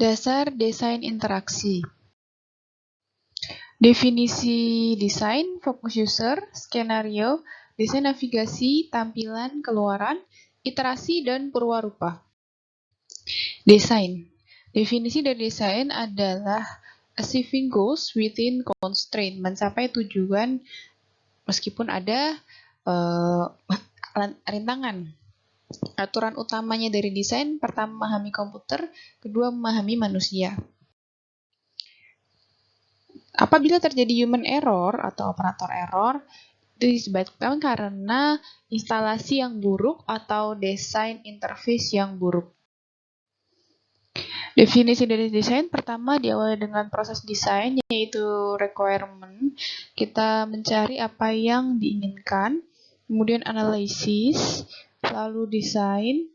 Dasar desain interaksi. Definisi desain, fokus user, skenario, desain navigasi, tampilan, keluaran, iterasi, dan purwarupa. Desain. Definisi dari desain adalah achieving goals within constraint, mencapai tujuan meskipun ada rintangan. Aturan utamanya dari desain, pertama memahami komputer, kedua memahami manusia. Apabila terjadi human error atau operator error, itu disebabkan karena instalasi yang buruk atau desain interface yang buruk. Definisi dari desain pertama diawali dengan proses desain, yaitu requirement. Kita mencari apa yang diinginkan, kemudian analisis, lalu desain,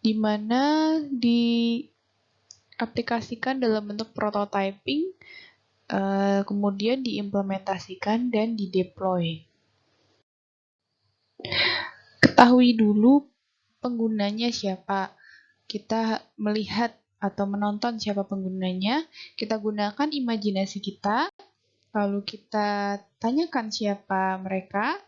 di mana diaplikasikan dalam bentuk prototyping, kemudian diimplementasikan dan dideploy. Ketahui dulu penggunanya siapa. Kita melihat atau menonton siapa penggunanya, kita gunakan imajinasi kita, lalu kita tanyakan siapa mereka,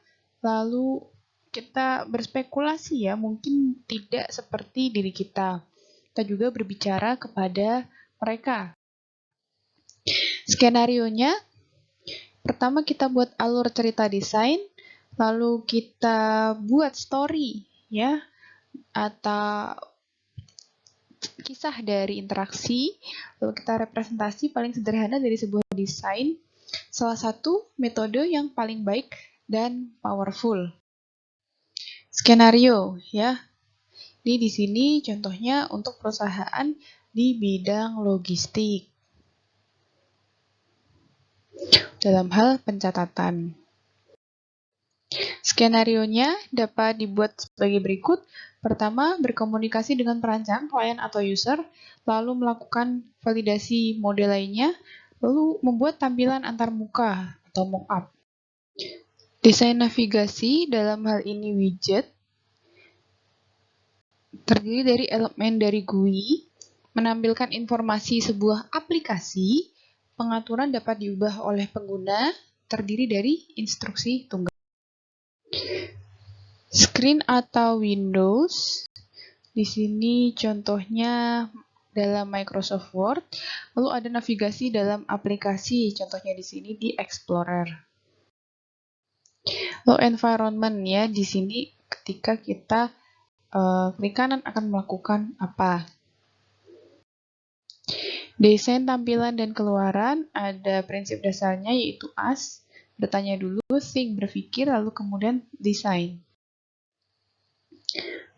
lalu kita berspekulasi ya, mungkin tidak seperti diri kita. Kita juga berbicara kepada mereka. Skenarionya, pertama kita buat alur cerita desain, lalu kita buat story ya, atau kisah dari interaksi, lalu kita representasi paling sederhana dari sebuah desain, salah satu metode yang paling baik dan powerful. Skenario ya. Ini di sini contohnya untuk perusahaan di bidang logistik. Dalam hal pencatatan. Skenarionya dapat dibuat sebagai berikut. Pertama, berkomunikasi dengan perancang, klien atau user, lalu melakukan validasi model lainnya, lalu membuat tampilan antarmuka atau mock-up. Desain navigasi, dalam hal ini widget, terdiri dari elemen dari GUI, menampilkan informasi sebuah aplikasi, pengaturan dapat diubah oleh pengguna, terdiri dari instruksi tunggal. Screen atau Windows, di sini contohnya dalam Microsoft Word, lalu ada navigasi dalam aplikasi, contohnya di sini di Explorer. Lalu environment ya, di sini ketika kita klik kanan akan melakukan apa. Desain tampilan dan keluaran, ada prinsip dasarnya yaitu ask, bertanya dulu, think, berpikir, lalu kemudian desain.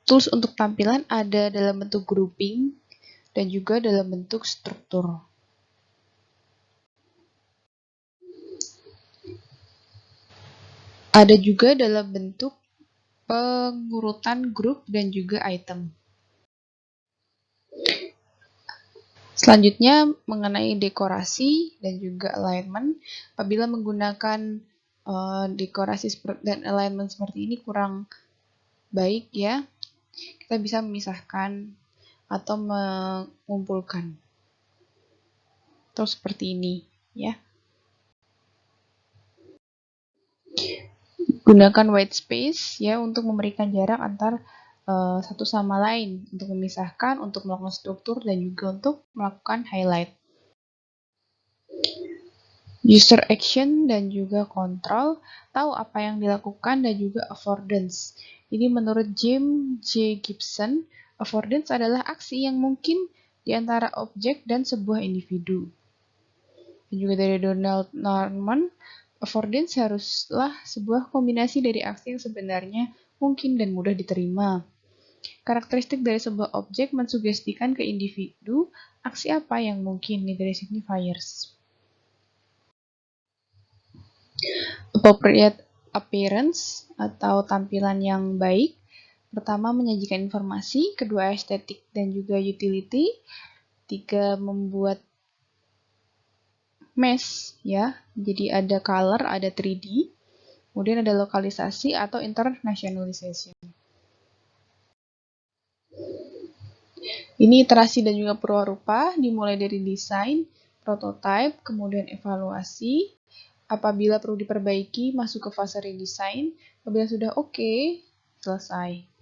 Tools untuk tampilan ada dalam bentuk grouping dan juga dalam bentuk struktur. Ada juga dalam bentuk pengurutan grup dan juga item. Selanjutnya mengenai dekorasi dan juga alignment. Apabila menggunakan dekorasi dan alignment seperti ini kurang baik ya, kita bisa memisahkan atau mengumpulkan. Atau seperti ini ya. Gunakan white space ya untuk memberikan jarak antar satu sama lain, untuk memisahkan, untuk melakukan struktur, dan juga untuk melakukan highlight. User action dan juga control, tahu apa yang dilakukan dan juga affordance. Ini menurut James J. Gibson, affordance adalah aksi yang mungkin di antara objek dan sebuah individu. Dan juga dari Donald Norman, affordance haruslah sebuah kombinasi dari aksi yang sebenarnya mungkin dan mudah diterima. Karakteristik dari sebuah objek mensugestikan ke individu aksi apa yang mungkin dari signifiers. Appropriate appearance atau tampilan yang baik. Pertama, menyajikan informasi, kedua estetik dan juga utility, tiga membuat mesh ya. Jadi ada color, ada 3D, kemudian ada lokalisasi atau internationalization. Ini iterasi dan juga purwarupa, dimulai dari desain, prototype, kemudian evaluasi. Apabila perlu diperbaiki, masuk ke fase redesign. Apabila sudah oke, selesai.